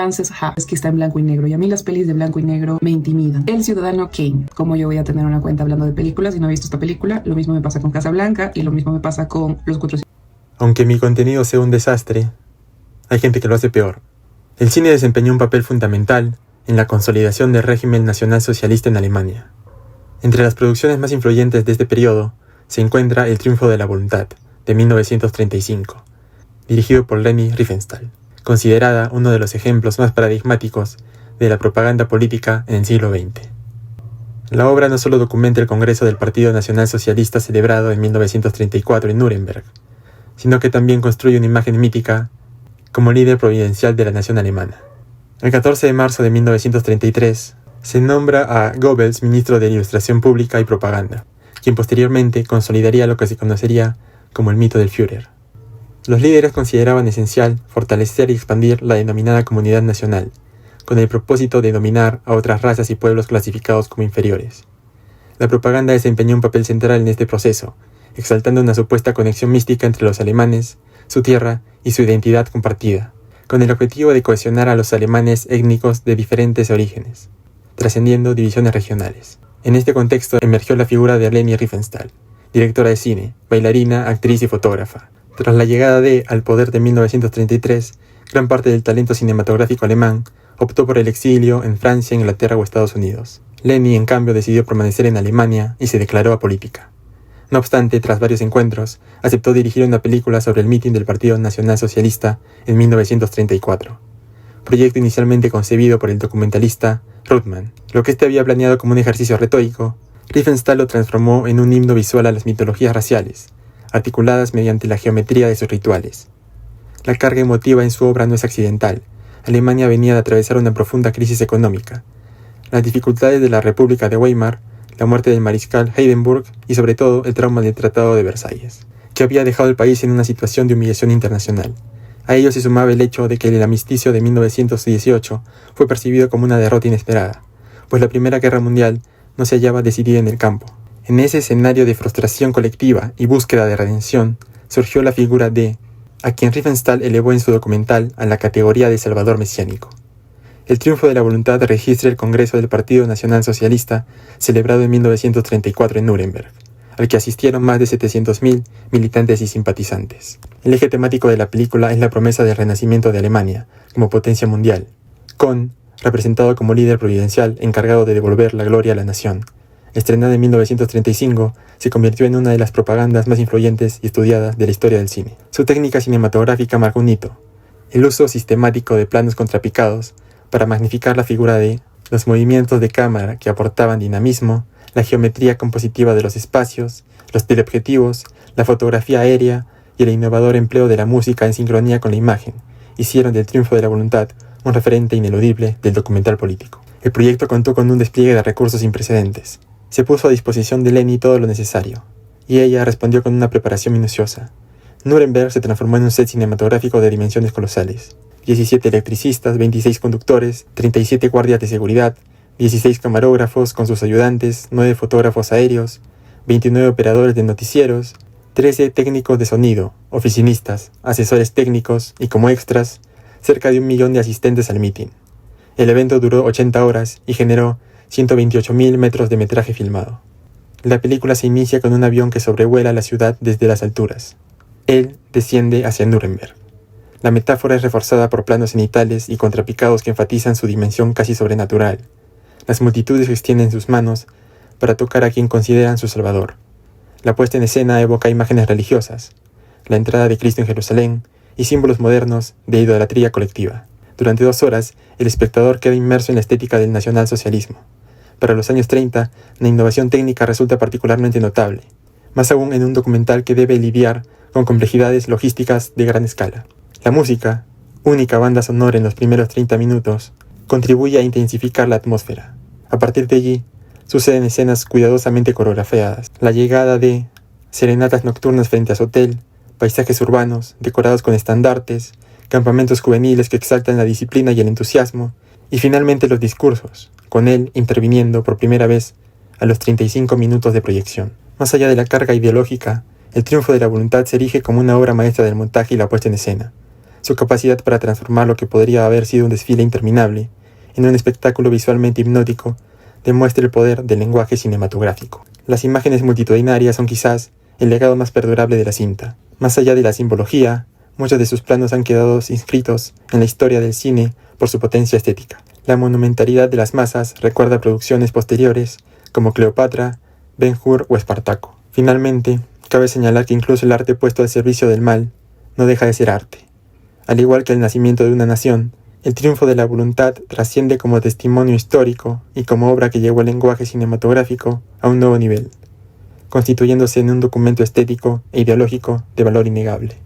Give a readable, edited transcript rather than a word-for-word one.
Frances Ha, es que está en blanco y negro, y a mí las pelis de blanco y negro me intimidan. El Ciudadano Kane, como yo voy a tener una cuenta hablando de películas y no he visto esta película, lo mismo me pasa con Casablanca y lo mismo me pasa con Los Cuatro. Aunque mi contenido sea un desastre, hay gente que lo hace peor. El cine desempeñó un papel fundamental en la consolidación del régimen nacionalsocialista en Alemania. Entre las producciones más influyentes de este periodo se encuentra El Triunfo de la Voluntad, de 1935, dirigido por Leni Riefenstahl, considerada uno de los ejemplos más paradigmáticos de la propaganda política en el siglo XX. La obra no solo documenta el Congreso del Partido Nacional Socialista celebrado en 1934 en Nuremberg, sino que también construye una imagen mítica como líder providencial de la nación alemana. El 14 de marzo de 1933 se nombra a Goebbels ministro de Ilustración Pública y Propaganda, quien posteriormente consolidaría lo que se conocería como el mito del Führer. Los líderes consideraban esencial fortalecer y expandir la denominada comunidad nacional, con el propósito de dominar a otras razas y pueblos clasificados como inferiores. La propaganda desempeñó un papel central en este proceso, exaltando una supuesta conexión mística entre los alemanes, su tierra y su identidad compartida, con el objetivo de cohesionar a los alemanes étnicos de diferentes orígenes, trascendiendo divisiones regionales. En este contexto emergió la figura de Leni Riefenstahl, directora de cine, bailarina, actriz y fotógrafa. Tras la llegada al poder de 1933, gran parte del talento cinematográfico alemán optó por el exilio en Francia, Inglaterra o Estados Unidos. Leni, en cambio, decidió permanecer en Alemania y se declaró apolítica. No obstante, tras varios encuentros, aceptó dirigir una película sobre el mitin del Partido Nacional Socialista en 1934, proyecto inicialmente concebido por el documentalista Ruttmann. Lo que éste había planeado como un ejercicio retórico, Riefenstahl lo transformó en un himno visual a las mitologías raciales, articuladas mediante la geometría de sus rituales. La carga emotiva en su obra no es accidental. Alemania venía de atravesar una profunda crisis económica. Las dificultades de la República de Weimar, la muerte del mariscal Hindenburg y sobre todo el trauma del Tratado de Versalles, que había dejado al país en una situación de humillación internacional. A ello se sumaba el hecho de que el armisticio de 1918 fue percibido como una derrota inesperada, pues la Primera Guerra Mundial no se hallaba decidida en el campo. En ese escenario de frustración colectiva y búsqueda de redención, surgió la figura de, a quien Riefenstahl elevó en su documental a la categoría de Salvador mesiánico. El Triunfo de la Voluntad registra el Congreso del Partido Nacional Socialista celebrado en 1934 en Nuremberg, al que asistieron más de 700.000 militantes y simpatizantes. El eje temático de la película es la promesa del renacimiento de Alemania como potencia mundial, con, representado como líder providencial encargado de devolver la gloria a la nación. Estrenada en 1935, se convirtió en una de las propagandas más influyentes y estudiadas de la historia del cine. Su técnica cinematográfica marcó un hito: el uso sistemático de planos contrapicados para magnificar la figura de, los movimientos de cámara que aportaban dinamismo, la geometría compositiva de los espacios, los teleobjetivos, la fotografía aérea y el innovador empleo de la música en sincronía con la imagen, hicieron del Triunfo de la Voluntad un referente ineludible del documental político. El proyecto contó con un despliegue de recursos sin precedentes. Se puso a disposición de Leni todo lo necesario, y ella respondió con una preparación minuciosa. Nuremberg se transformó en un set cinematográfico de dimensiones colosales. 17 electricistas, 26 conductores, 37 guardias de seguridad, 16 camarógrafos con sus ayudantes, 9 fotógrafos aéreos, 29 operadores de noticieros, 13 técnicos de sonido, oficinistas, asesores técnicos y como extras, cerca de 1 millón de asistentes al mitin. El evento duró 80 horas y generó 128.000 metros de metraje filmado. La película se inicia con un avión que sobrevuela la ciudad desde las alturas. Él desciende hacia Nuremberg. La metáfora es reforzada por planos cenitales y contrapicados que enfatizan su dimensión casi sobrenatural. Las multitudes extienden sus manos para tocar a quien consideran su salvador. La puesta en escena evoca imágenes religiosas, la entrada de Cristo en Jerusalén y símbolos modernos de idolatría colectiva. Durante 2 horas, el espectador queda inmerso en la estética del nacionalsocialismo. Para los años 30, la innovación técnica resulta particularmente notable, más aún en un documental que debe lidiar con complejidades logísticas de gran escala. La música, única banda sonora en los primeros 30 minutos, contribuye a intensificar la atmósfera. A partir de allí, suceden escenas cuidadosamente coreografiadas. La llegada de serenatas nocturnas frente a su hotel, paisajes urbanos decorados con estandartes, campamentos juveniles que exaltan la disciplina y el entusiasmo, y finalmente los discursos, con él interviniendo por primera vez a los 35 minutos de proyección. Más allá de la carga ideológica, El Triunfo de la Voluntad se erige como una obra maestra del montaje y la puesta en escena. su capacidad para transformar lo que podría haber sido un desfile interminable en un espectáculo visualmente hipnótico demuestra el poder del lenguaje cinematográfico. Las imágenes multitudinarias son quizás el legado más perdurable de la cinta. Más allá de la simbología, muchos de sus planos han quedado inscritos en la historia del cine por su potencia estética. La monumentalidad de las masas recuerda a producciones posteriores como Cleopatra, Ben-Hur o Espartaco. Finalmente, cabe señalar que incluso el arte puesto al servicio del mal no deja de ser arte. Al igual que el nacimiento de una nación, el triunfo de la voluntad trasciende como testimonio histórico y como obra que llevó el lenguaje cinematográfico a un nuevo nivel, constituyéndose en un documento estético e ideológico de valor innegable.